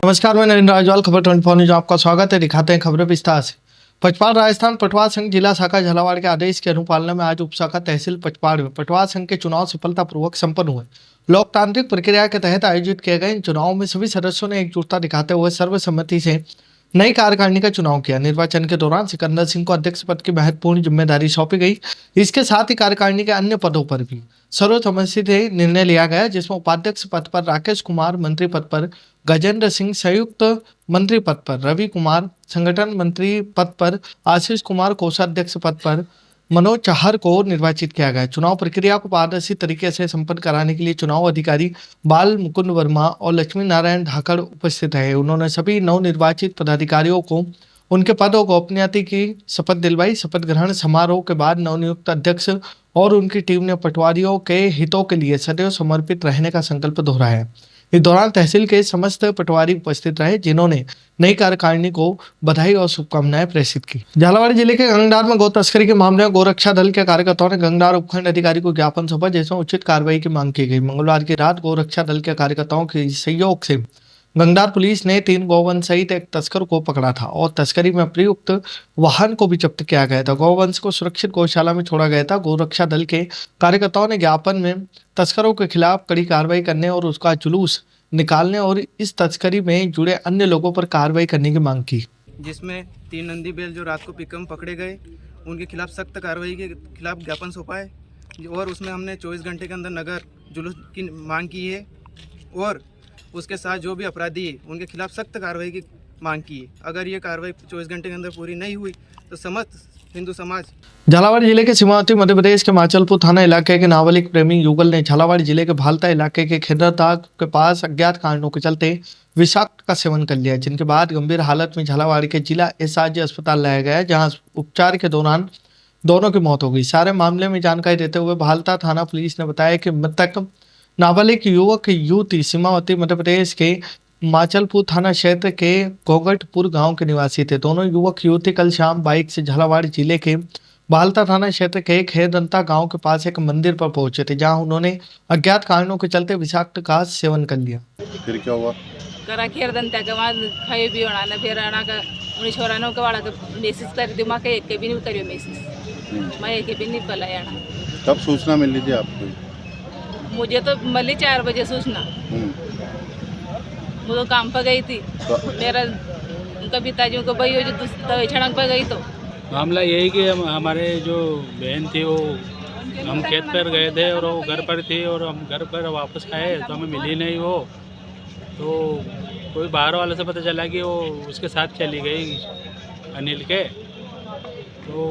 नमस्कार, मैं नरेंद्र राजवाल, खबर 24 न्यूज आपका स्वागत है। दिखाते हैं खबरें विस्तार से। पचपाड़ राजस्थान पटवार संघ जिला शाखा झालावाड़ के आदेश की अनुपालना में आज उप शाखा तहसील पचपाड़ में पटवार संघ के चुनाव सफलतापूर्वक संपन्न हुए। लोकतांत्रिक प्रक्रिया के तहत आयोजित किए गए इन चुनावों में सभी सदस्यों ने एकजुटता दिखाते हुए सर्वसम्मति से नई कार्यकारिणी का चुनाव किया। निर्वाचन के दौरान सिकंदर सिंह को अध्यक्ष पद की महत्वपूर्ण जिम्मेदारी सौंपी गई। इसके साथ ही कार्यकारिणी के अन्य पदों पर भी सर्वसम्मति से निर्णय लिया गया, जिसमें उपाध्यक्ष पद पर राकेश कुमार, मंत्री पद पर गजेंद्र सिंह, संयुक्त मंत्री पद पर रवि कुमार, संगठन मंत्री पद पर आशीष कुमार, कोषाध्यक्ष पद पर मनोज चाहर को निर्वाचित किया गया। चुनाव प्रक्रिया को पारदर्शी तरीके से संपन्न कराने के लिए चुनाव अधिकारी बाल मुकुंद वर्मा और लक्ष्मी नारायण धाकड़ उपस्थित रहे। उन्होंने सभी नवनिर्वाचित पदाधिकारियों को उनके पदों को गोपनीयता की शपथ दिलवाई। शपथ ग्रहण समारोह के बाद नवनियुक्त अध्यक्ष और उनकी टीम ने पटवारियों के हितों के लिए सदैव समर्पित रहने का संकल्प दोहराया। इस दौरान तहसील के समस्त पटवारी उपस्थित रहे, जिन्होंने नई कार्यकारिणी को बधाई और शुभकामनाएं प्रेषित की। झालावाड़ जिले के गंगनार में गौ तस्करी के मामले में गोरक्षा दल के कार्यकर्ताओं ने गंगनार उपखंड अधिकारी को ज्ञापन सौंपा, जिसमें उचित कार्रवाई की मांग की गई। मंगलवार की रात गोरक्षा दल के कार्यकर्ताओं के सहयोग से गंगनार पुलिस ने 3 गौवंश सहित एक तस्कर को पकड़ा था और तस्करी में प्रयुक्त वाहन को भी जब्त किया गया था। गौवंश को सुरक्षित गौशाला में छोड़ा गया था। गोरक्षा दल के कार्यकर्ताओं ने ज्ञापन में तस्करों के खिलाफ कड़ी कार्रवाई करने और उसका जुलूस निकालने और इस तस्करी में जुड़े अन्य लोगों पर कार्रवाई करने की मांग की, जिसमें 3 नंदी बैल जो रात को पिकअप में पकड़े गए, उनके खिलाफ सख्त कार्रवाई के खिलाफ ज्ञापन सौंपा है और उसमें हमने 24 घंटे के अंदर नगर जुलूस की मांग की है और उसके साथ जो भी अपराधी है उनके खिलाफ सख्त कार्रवाई की मांग की है। अगर ये कार्रवाई 24 घंटे के अंदर पूरी नहीं हुई तो समस्त हिंदू समाज। झालावाड़ जिले के सीमावर्ती मध्य प्रदेश के माचलपुर थाना इलाके के नाबालिग प्रेमी युगल ने झालावाड़ जिले के भालता इलाके के खेदरताग के पास अज्ञात कारणों के चलते विषाक्त का सेवन कर लिया, जिनके बाद गंभीर हालत में झालावाड़ के जिला एसआरजी अस्पताल लाया गया, जहां उपचार के दौरान दोनों की मौत हो गई। सारे मामले में जानकारी देते हुए भालता थाना पुलिस ने बताया कि मृतक नाबालिग युवक युवती सीमावर्ती मध्य प्रदेश के माचलपुर थाना क्षेत्र के गोगटपुर गांव के निवासी थे। दोनों युवक युवती कल शाम बाइक से झालावाड़ जिले के भालता थाना क्षेत्र के खेदंता गांव के पास एक मंदिर पर पहुंचे थे, जहां उन्होंने अज्ञात कारणों के चलते विषाक्त का सेवन कर लिया। फिर क्या हुआ? करा खेदंता के बाद खाए भी होना ना, फिर आना का उन्हें छोरानों के वाला के मैसेज कर दिमाग के एक भी नहीं करियो मैसेज, मैं एक भी नहीं पलाया ना। कब सूचना मिली थी आपको? मुझे तो मिली 4 बजे सूचना। वो तो काम पर गई थी, मेरा उनका पिताजी को भाई जो छड़क पर गई। तो मामला यही कि हमारे जो बहन थी वो हम खेत पर गए थे और वो घर पर थी और हम घर पर वापस आए तो हमें मिली नहीं वो। तो कोई बाहर वाले से पता चला कि वो उसके साथ चली गई अनिल के। तो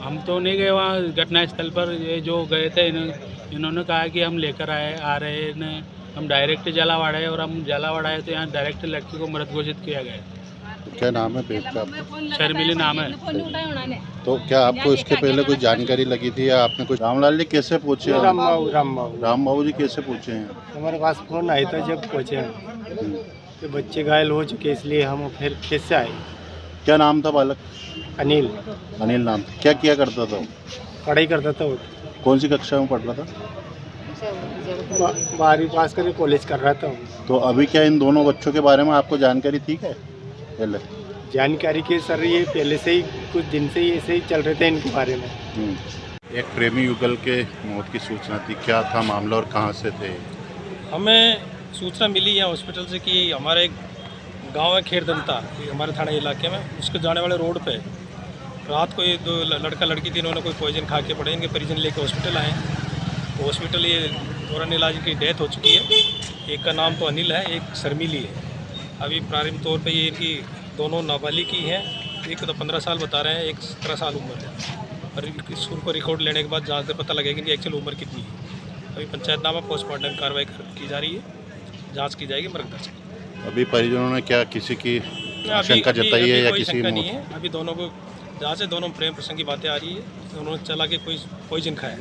हम तो नहीं गए वहाँ घटनास्थल पर। ये जो गए थे इन्होंने कहा कि हम लेकर आ रहे हैं, हम डायरेक्ट झालावाड़ आए और हम झालावाड़ आए तो यहाँ डायरेक्ट लड़की को मृत घोषित किया गया। तो क्या नाम है बेट का आपका? शर्मिली नाम है। तो क्या आपको इसके पहले कोई जानकारी लगी थी या आपने कुछ? रामलाल जी कैसे पूछे? राम बाबू जी कैसे पूछे हैं? हमारे पास फोन आया था जब पहुँचे तो बच्चे घायल हो चुके, इसलिए हम फिर कैसे आए। क्या नाम था बालक? अनिल। अनिल नाम था। क्या किया करता था? पढ़ाई करता था वो। कौन सी कक्षा में पढ़ रहा था? 12वीं पास करके कॉलेज कर रहा था। तो अभी क्या इन दोनों बच्चों के बारे में आपको जानकारी थी क्या पहले? जानकारी के सर ये पहले से ही कुछ दिन से ही ऐसे ही चल रहे थे इनके बारे में। एक प्रेमी युगल के मौत की सूचना थी, क्या था मामला और कहाँ से थे? हमें सूचना मिली है हॉस्पिटल से कि हमारे गांव है खेरदंता, हमारे थाना इलाके में, उसके जाने वाले रोड पे रात को ये 2 लड़का लड़की थी, इन्होंने कोई पॉइजन खा के पड़े। इनके परिजन लेके हॉस्पिटल आए। हॉस्पिटल ये दौरान इलाज की डेथ हो चुकी है। एक का नाम तो अनिल है, एक शर्मिली है। अभी प्रारंभिक तौर पे ये इनकी दोनों नाबालिग की हैं। एक तो 15 साल बता रहे हैं, एक 17 साल उम्र है। और उनको रिकॉर्ड लेने के बाद जांच से पता लगेगा कि एक्चुअल उम्र कितनी है। अभी पंचायतनामा पोस्टमार्टम कार्रवाई की जा रही है, जाँच की जाएगी मृत दर्ज। अभी परिजनों ने क्या किसी की आशंका जताई है या किसी की नहीं है? अभी दोनों को जाँच है, दोनों प्रेम प्रसंग की बातें आ रही है। उन्होंने चला के कोई पॉइजन खाया।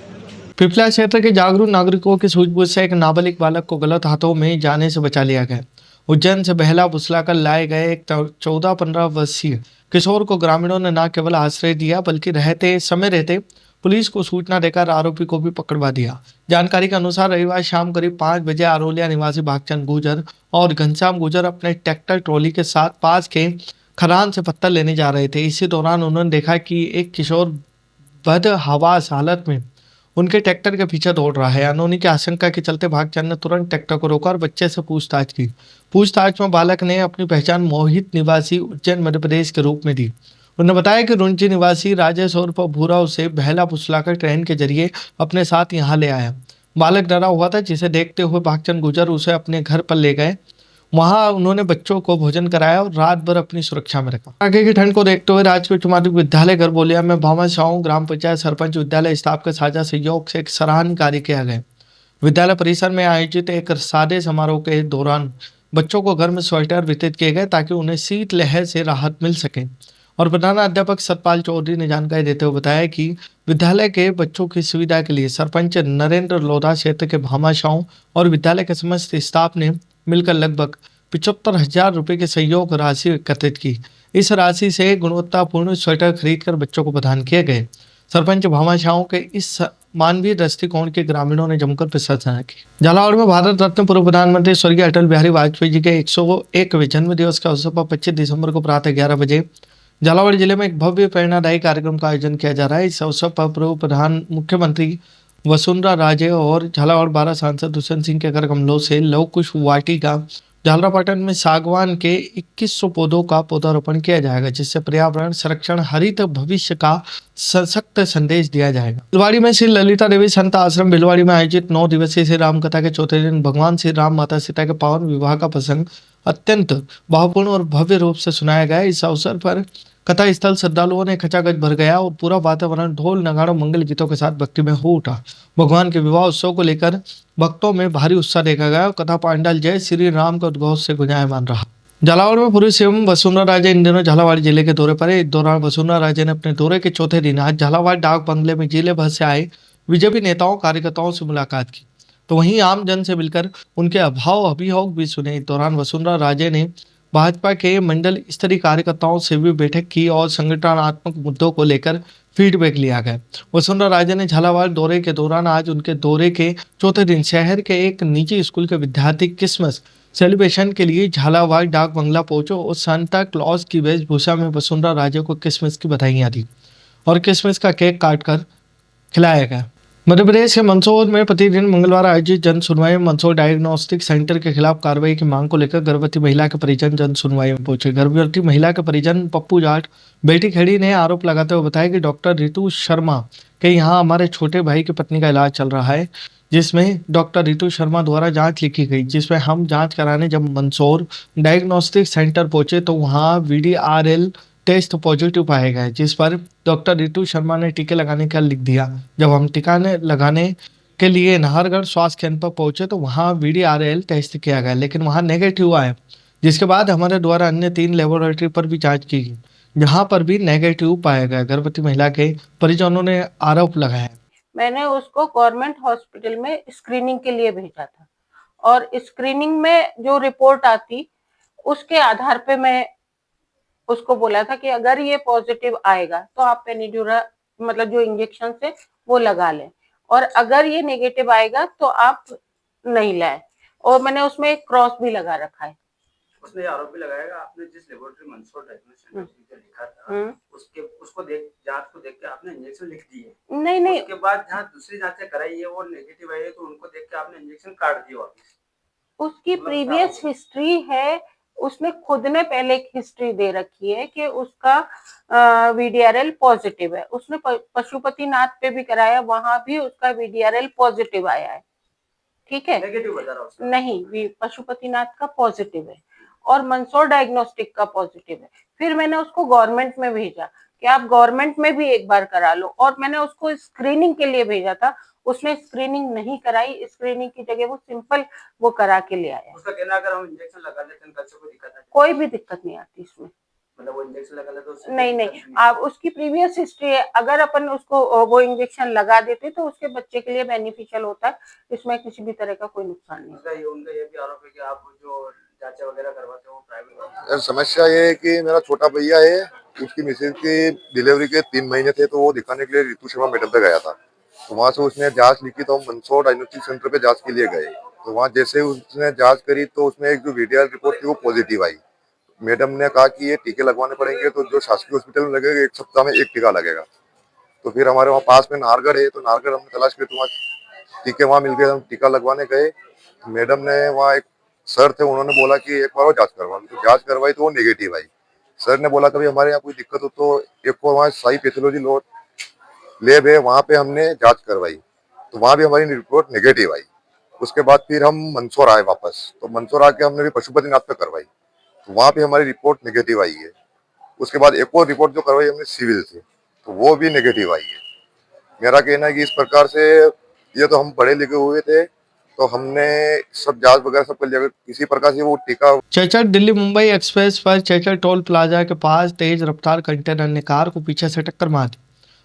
पिपला क्षेत्र के जागरूक नागरिकों की सूझबूझ से एक नाबालिग बालक को गलत हाथों में जाने से बचा लिया गया। उज्जैन से बहला फुसलाकर लाए गए एक 14-15 वर्षीय किशोर को ग्रामीणों ने न केवल आश्रय दिया बल्कि रहते पुलिस को सूचना देकर आरोपी को भी पकड़वा दिया। जानकारी के अनुसार रविवार शाम करीब 5 बजे आरोलिया निवासी भागचंद गुर्जर और घनश्याम गुजर अपने ट्रैक्टर ट्रॉली के साथ पास के खदान से पत्थर लेने जा रहे थे। इसी दौरान उन्होंने देखा कि एक किशोर बदहवास हालत में उनके ट्रैक्टर के पीछे दौड़ रहा है। अनहोनी की आशंका के चलते भागचंद ने तुरंत ट्रैक्टर को रोका और बच्चे से पूछताछ की। पूछताछ में बालक ने अपनी पहचान मोहित निवासी उज्जैन मध्य प्रदेश के रूप में दी। उन्होंने बताया कि रुंची निवासी राजेश उर्फ भूरा उसे बहला फुसलाकर ट्रेन के जरिए अपने साथ यहाँ ले आया। बालक डरा हुआ था, जिसे देखते हुए भागचंद गुजर उसे अपने घर पर ले गए। वहां उन्होंने बच्चों को भोजन कराया और रात भर अपनी सुरक्षा में रखा। आगे की ठंड को देखते हुए राजकीय उच्च माध्यमिक विद्यालय गरबोलिया में भामाशाह ग्राम पंचायत सरपंच विद्यालय स्टाफ के साझा सहयोग से एक सराहनीय कार्य किया गया। विद्यालय परिसर में आयोजित एक सादे समारोह के दौरान बच्चों को घर में स्वेटर वितरित किए गए ताकि उन्हें शीत लहर से राहत मिल सके। और प्रधान अध्यापक सतपाल चौधरी ने जानकारी देते हुए बताया कि विद्यालय के बच्चों की सुविधा के लिए सरपंच नरेंद्र लोधा क्षेत्र के भामाशाह और विद्यालय के समस्त स्टाफ ने मिलकर लगभग 75,000 रुपये की सहयोग राशि एकत्रित की। इस राशि से गुणवत्तापूर्ण स्वेटर खरीदकर बच्चों को प्रदान किए गए। सरपंच भामाशाह के इस मानवीय दृष्टिकोण के ग्रामीणों ने जमकर प्रशंसा की। झालावाड़ में भारत रत्न पूर्व प्रधानमंत्री स्वर्गीय अटल बिहारी वाजपेयी जी के 101वें जन्म दिवस के अवसर पर 25 दिसंबर को प्रातः 11 बजे झालावाड़ जिले में एक भव्य प्रेरणादायी कार्यक्रम का आयोजन किया जा रहा है। इस अवसर पर पूर्व प्रधान मुख्यमंत्री वसुंधरा राजे और झालावाड़ 12 सांसद दुष्यंत सिंह के कर कमलों से लव कुश वाटिका झालरापाटन में सागवान के 2100 पौधों का पौधारोपण किया जाएगा, जिससे पर्यावरण संरक्षण हरित भविष्य का सशक्त संदेश दिया जाएगा। भिलवाड़ी में श्री ललिता देवी संत आश्रम भिलवाड़ी में आयोजित 9 दिवसीय श्री राम कथा के चौथे दिन भगवान श्री राम माता सीता के पावन विवाह का प्रसंग अत्यंत भावपूर्ण और भव्य रूप से सुनाया गया। इस अवसर पर कथा स्थल श्रद्धालुओं ने खचाखच भर गया और पूरा वातावरण ढोल नगाड़ों मंगल गीतों के साथ भक्ति में हो उठा। भगवान के विवाह उत्सव को लेकर भक्तों में भारी उत्साह देखा गया और कथा पांडाल जय श्री राम का उद्घोष से गुंजायमान रहा। झालावाड़ में पूर्व सीएम वसुंधरा राजे इन दिनों झालावाड़ जिले के दौरे पर है। इस दौरान वसुंधरा राजे ने अपने दौरे के चौथे दिन आज झालावाड़ डाक बंगले में जिले भर से आए बीजेपी नेताओं कार्यकर्ताओं से मुलाकात की, तो वहीं आम जन से मिलकर उनके अभाव अभियोग भी सुने। इस दौरान वसुंधरा राजे ने भाजपा के मंडल स्तरीय कार्यकर्ताओं से भी बैठक की और संगठनात्मक मुद्दों को लेकर फीडबैक लिया गया। वसुंधरा राजे ने झालावाड़ दौरे के दौरान आज उनके दौरे के चौथे दिन शहर के एक निजी स्कूल के विद्यार्थी क्रिसमस सेलिब्रेशन के लिए झालावाड़ डाक बंगला पहुंचे और सांता क्लॉज की वेशभूषा में वसुंधरा राजे को क्रिसमस की बधाइयां दी और क्रिसमस का केक काटकर खिलाया गया। मध्य प्रदेश के मंदसौर में प्रतिदिन मंगलवार आयोजित जन सुनवाई में मंदसौर डायग्नोस्टिक सेंटर के खिलाफ कार्रवाई की मांग को लेकर गर्भवती महिला के परिजन जन सुनवाई में पहुंचे। गर्भवती महिला के परिजन पप्पू जाट बेटी खेड़ी ने आरोप लगाते हुए बताया कि डॉक्टर रितु शर्मा के यहाँ हमारे छोटे भाई की पत्नी का इलाज चल रहा है, जिसमें डॉक्टर रितु शर्मा द्वारा जांच लिखी गई, जिसमें हम जांच कराने जब मंदसौर डायग्नोस्टिक सेंटर पहुंचे तो वहाँ VDRL टेस्ट पॉजिटिव पाया गया, जिस पर डॉक्टर रितु शर्मा ने टीके लगाने का लिख दिया। जब हम टीका लगाने के लिए नाहरगढ़ स्वास्थ्य केंद्र पर पहुंचे तो वहां VDRL टेस्ट किया गया, लेकिन वहां नेगेटिव आया, जिसके बाद हमारे द्वारा अन्य 3 लेबोरेटरी पर भी जांच की गई, जहां पर भी नेगेटिव पाया गया। गर्भवती महिला के परिजनों ने आरोप लगाया। मैंने उसको गवर्नमेंट हॉस्पिटल में स्क्रीनिंग के लिए भेजा था और स्क्रीनिंग में जो रिपोर्ट आती उसके आधार पे मैं उसको बोला था कि अगर ये पॉजिटिव आएगा तो आप पेनिड्यूरा मतलब जो इंजेक्शन से वो लगा लें, और अगर ये नेगेटिव आएगा तो आप नहीं लाए। और मैंने उसमें एक क्रॉस भी लगा रखा है। उसने आरोप भी लगाया आपने जिस लेबोरेटरी मंदसौर डायग्नोस्टिक लिखा था उसको जांच को देख के आपने इंजेक्शन लिख दिए। नहीं उसके बाद जहाँ दूसरी जांचें कराई है वो नेगेटिव आई है तो उनको देख के आपने इंजेक्शन काट दिया वापस। उसकी प्रीवियस हिस्ट्री है, उसने खुद ने पहले एक हिस्ट्री दे रखी है कि उसका VDRL पॉजिटिव है। उसने पशुपतिनाथ पे भी कराया, वहां भी उसका VDRL पॉजिटिव आया है। ठीक है, नेगेटिव बता रहा हूं नहीं, पशुपतिनाथ का पॉजिटिव है और मंदसौर डायग्नोस्टिक का पॉजिटिव है। फिर मैंने उसको गवर्नमेंट में भेजा कि आप गवर्नमेंट में भी एक बार करा लो, और मैंने उसको स्क्रीनिंग के लिए भेजा था, उसने स्क्रीनिंग नहीं कराई। स्क्रीनिंग की जगह वो सिंपल वो करा के ले आया। उसका कहना अगर हम इंजेक्शन लगा लेते हैं बच्चे को दिक्कत है? कोई भी दिक्कत नहीं आती इसमें, मतलब वो इंजेक्शन लगा ले तो नहीं, आप उसकी प्रीवियस हिस्ट्री है, अगर अपन उसको वो इंजेक्शन लगा देते तो उसके बच्चे के लिए बेनिफिशियल होता है, इसमें किसी भी तरह का कोई नुकसान नहीं। उनका ये भी आरोप है कि आप जो जांच वगैरह करवाते हो प्राइवेट। यार समस्या ये है कि मेरा छोटा भैया है, उसकी मिसेज की डिलीवरी के 3 महीने थे, तो वो दिखाने के लिए रितु शर्मा मेडम पे गया था। तो वहां से उसने जांच लिखी तो हम मंदसौर डायग्नोस्टिक सेंटर पे जांच के लिए गए। तो वहाँ जैसे उसने जांच करी तो उसमें एक जो वीडियो रिपोर्ट थी वो पॉजिटिव आई। मैडम ने कहा कि ये टीके लगवाने पड़ेंगे, तो जो शासकीय हॉस्पिटल में लगेगा 1 सप्ताह में 1 टीका लगेगा। तो फिर हमारे वहाँ पास में नाहरगढ़ है, तो नाहरगढ़ हमने तलाश की, तो वहाँ टीके वहाँ मिल गए। हम टीका लगवाने गए, मैडम ने वहाँ एक सर थे, उन्होंने बोला कि एक बार वो जांच करवा। तो जांच करवाई तो वो नेगेटिव आई। सर ने बोला कभी हमारे यहाँ कोई दिक्कत हो तो एक को वहाँ साई पैथोलॉजी लैब है, वहाँ पे हमने जांच करवाई, तो वहाँ भी हमारी रिपोर्ट नेगेटिव आई। उसके बाद फिर हम मंदसौर आए वापस, तो मंदसौर आके हमने भी पशुपतिनाथ पे करवाई, तो वहाँ भी हमारी रिपोर्ट नेगेटिव आई है। उसके बाद एक और रिपोर्ट जो करवाई हमने सिविल से, तो वो भी नेगेटिव आई है। मेरा कहना है कि इस प्रकार से ये तो हम पढ़े लिखे हुए थे, तो हमने सब जांच वगैरह सब कर लिया, किसी प्रकार से वो टीका। चेचर दिल्ली मुंबई एक्सप्रेस पर चेचर टोल प्लाजा के पास तेज रफ्तार कंटेनर ने कार को पीछे से टक्कर मार दी।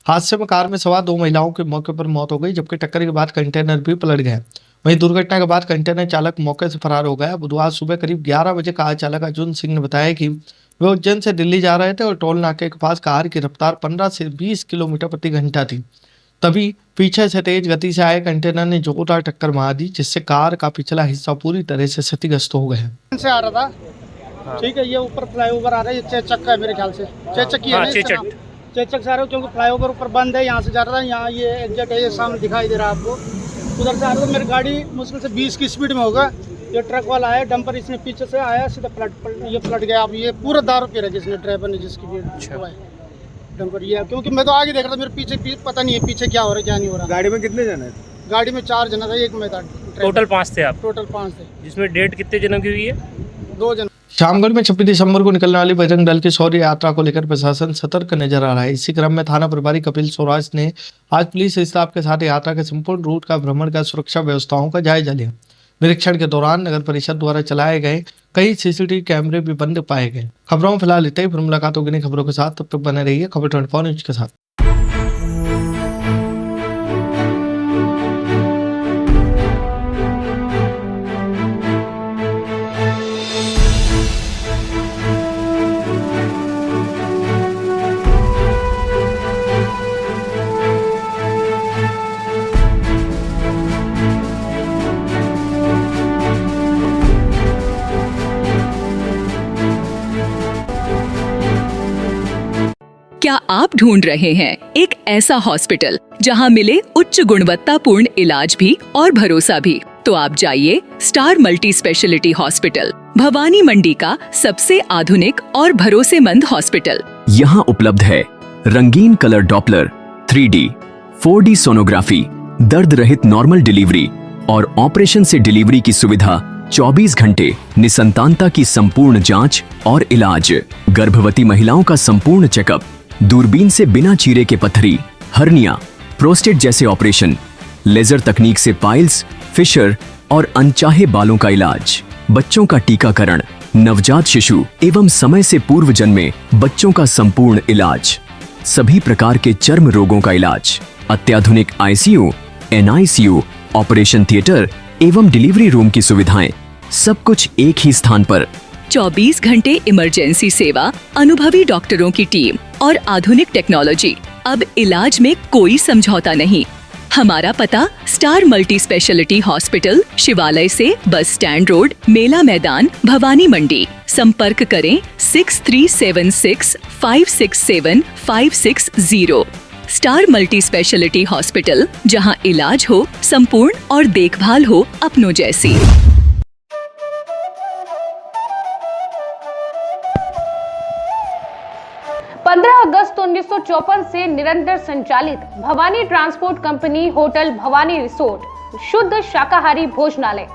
हादसे में कार में सवार 2 महिलाओं की मौके पर मौत हो गई, जबकि टक्कर के बाद कंटेनर भी पलट गया। वहीं दुर्घटना के बाद कंटेनर चालक मौके से फरार हो गया। बुधवार सुबह करीब 11 बजे कार चालक अर्जुन सिंह ने बताया कि वे उज्जैन से दिल्ली जा रहे थे और टोल नाके के पास कार की रफ्तार 15 से 20 किलोमीटर प्रति घंटा थी। तभी पीछे से तेज गति से आए कंटेनर ने जोरदार टक्कर मार दी, जिससे कार का पिछला हिस्सा पूरी तरह से क्षतिग्रस्त हो गया। से आ रहा था, ठीक है, ये ऊपर फ्लाईओवर आ रहा है, ये चेचक का है मेरे ख्याल से, चेचक ही है, चेचक से आ रहा है, क्योंकि फ्लाईओवर ऊपर बंद है, यहाँ से जा रहा था, यहाँ ये एग्जैक्ट है, ये सामने दिखाई दे रहा है आपको। उधर से आ रहा था, मेरी गाड़ी मुश्किल से 20 की स्पीड में होगा, ये ट्रक वाला आया, डंपर इसने पीछे से आया, सीधा पलट गया। अब ये पूरा दारू पी रहा है जिसने, ड्राइवर ने, जिसकी भी डंपर ये, क्योंकि मैं तो आगे देख रहा था, मेरे पीछे पता नहीं है पीछे क्या हो रहा है क्या नहीं हो रहा। गाड़ी में कितने जने थे? गाड़ी में 4 जना था, एक में था। टोटल 5 थे आप? टोटल 5 थे। जिसमें डेट कितने जनों की हुई है? 2 जन। शामगढ़ में 26 दिसंबर को निकलने वाली बजरंग दल की शौर्य यात्रा को लेकर प्रशासन सतर्क नजर आ रहा है। इसी क्रम में थाना प्रभारी कपिल स्वराज ने आज पुलिस स्टाफ के साथ यात्रा के संपूर्ण रूट का भ्रमण कर सुरक्षा व्यवस्थाओं का जायजा लिया। निरीक्षण के दौरान नगर परिषद द्वारा चलाए गए कई सीसीटीवी कैमरे भी बंद पाए गए। खबरों में फिलहाल इतना ही। फिर मुलाकात होगी नई खबरों के साथ, तब तक बने रहिए खबर 24 न्यूज के साथ। क्या आप ढूंढ रहे हैं एक ऐसा हॉस्पिटल जहां मिले उच्च गुणवत्तापूर्ण इलाज भी और भरोसा भी? तो आप जाइए Star multi speciality hospital, Bhawani Mandi का सबसे आधुनिक और भरोसेमंद हॉस्पिटल। यहाँ उपलब्ध है रंगीन colour Doppler, 3D, 4D sonography, दर्द रहित नॉर्मल डिलीवरी और ऑपरेशन से डिलीवरी की सुविधा, 24 घंटे निसंतानता की संपूर्ण जांच और इलाज, गर्भवती महिलाओं का संपूर्ण चेकअप, दूरबीन से बिना चीरे के पथरी, हर्निया, प्रोस्टेट जैसे ऑपरेशन, लेजर तकनीक से पाइल्स, फिशर और अनचाहे बालों का इलाज, बच्चों का टीकाकरण, नवजात शिशु एवं समय से पूर्व जन्मे बच्चों का संपूर्ण इलाज, सभी प्रकार के चर्म रोगों का इलाज, अत्याधुनिक ICU, NICU, ऑपरेशन थिएटर एवं डिलीवरी रूम की सुविधाएं, सब कुछ एक ही स्थान पर। 24 घंटे इमरजेंसी सेवा, अनुभवी डॉक्टरों की टीम और आधुनिक टेक्नोलॉजी। अब इलाज में कोई समझौता नहीं। हमारा पता स्टार मल्टी स्पेशलिटी हॉस्पिटल, शिवालय से बस स्टैंड रोड, मेला मैदान, भवानी मंडी। संपर्क करें 6376567560। स्टार मल्टी स्पेशलिटी हॉस्पिटल, जहां इलाज हो संपूर्ण और देखभाल हो अपनों जैसी। 15 अगस्त 1954 से निरंतर संचालित Bhavani transport company hotel Bhavani resort, शुद्ध शाकाहारी भोजनालय,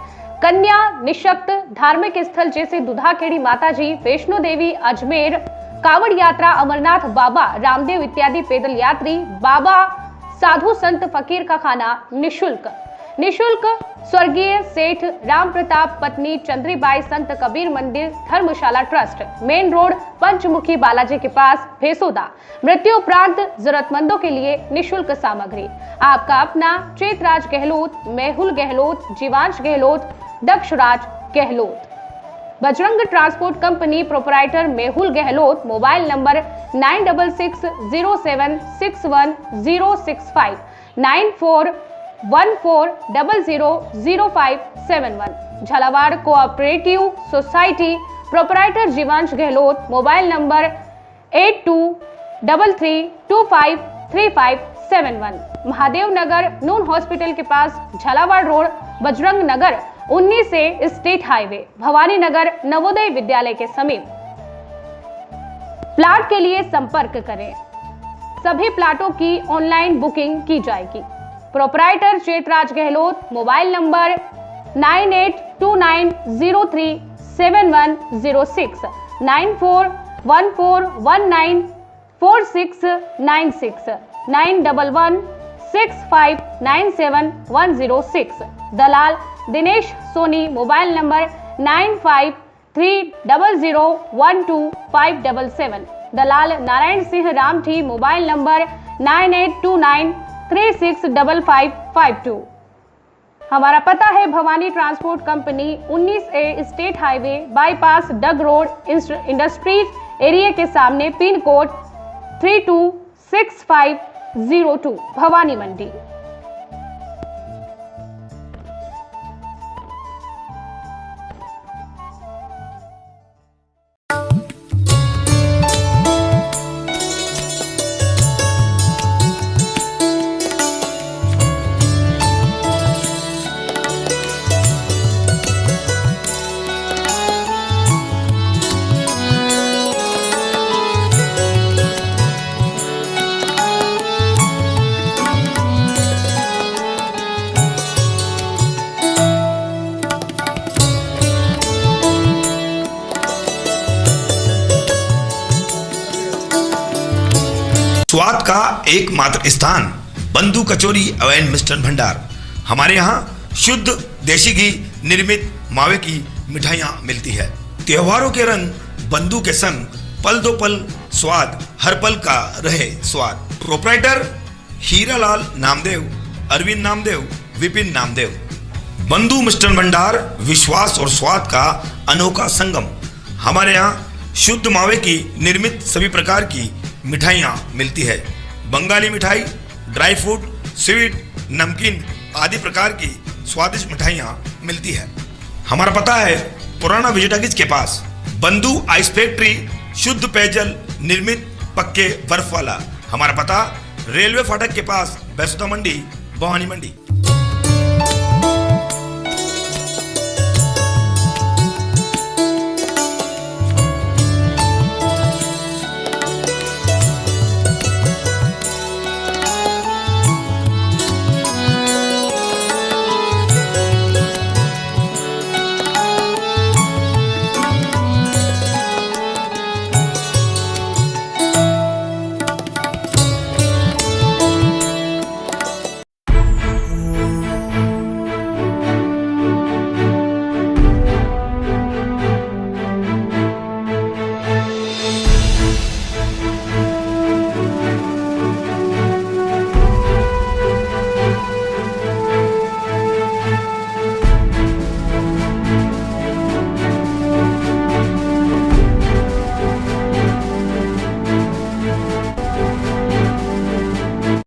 कन्या निशक्त धार्मिक स्थल जैसे दुधाखेड़ी माताजी, वैष्णो देवी, अजमेर, कावड़ यात्रा, अमरनाथ बाबा, रामदेव इत्यादि पैदल यात्री, बाबा, साधु संत फकीर का खाना निशुल्क स्वर्गीय सेठ राम प्रताप पत्नी चंद्रीबाई संत कबीर मंदिर धर्मशाला ट्रस्ट, मेन रोड, पंचमुखी बालाजी के पास, भेसोदा। मृत्यु उपरांत जरूरतमंदों के लिए निशुल्क सामग्री। आपका अपना Chetraj Gehlot, Mehul Gehlot, Jeevansh Gehlot, Dakshraj Gehlot. Bajrang transport company proprietor Mehul Gehlot. Mobile number 9660761065, 14000571। Jhalawar cooperative society proprietor Jeevansh Gehlot, mobile number 8233253571। Mahadev Nagar नून हॉस्पिटल के पास झालावाड़ रोड, बजरंग नगर 19 से स्टेट हाईवे, भवानी नगर नवोदय विद्यालय के समीप। प्लाट के लिए संपर्क करें। सभी प्लाटों की ऑनलाइन बुकिंग की जाएगी। Proprietor Chetraj Gehlot, mobile number 9829037106, 9414194696, 9116597106। दलाल दिनेश सोनी, मोबाइल नंबर 9530012577। दलाल नारायण सिंह रामठी, मोबाइल नंबर 9829365552। हमारा पता है Bhawani transport company, 19A state highway, bypass Dag road, industries area के सामने, पिन कोड 326502, भवानी मंडी। स्वाद का एकमात्र स्थान बंधु कचौरी एवं मिष्ठान भंडार। हमारे यहाँ शुद्ध देशी घी निर्मित मावे की मिठाइयाँ मिलती है। त्योहारों के रंग बंधु के संग, पल दो पल स्वाद, हर पल का रहे स्वाद। प्रोपराइटर हीरालाल नामदेव, अरविंद नामदेव, विपिन नामदेव। बंधु मिष्ठान भंडार, विश्वास और स्वाद का अनोखा संगम। हमारे यहाँ शुद्ध मावे की निर्मित सभी प्रकार की मिठाइयाँ मिलती है। बंगाली मिठाई, ड्राई फ्रूट, स्वीट, नमकीन आदि प्रकार की स्वादिष्ट मिठाइयाँ मिलती है। हमारा पता है पुराना विजयटागिज के पास, बंधु आइस फैक्ट्री, शुद्ध पेयजल निर्मित पक्के बर्फ वाला। हमारा पता रेलवे फाटक के पास, बैसुदा मंडी, भवानी मंडी।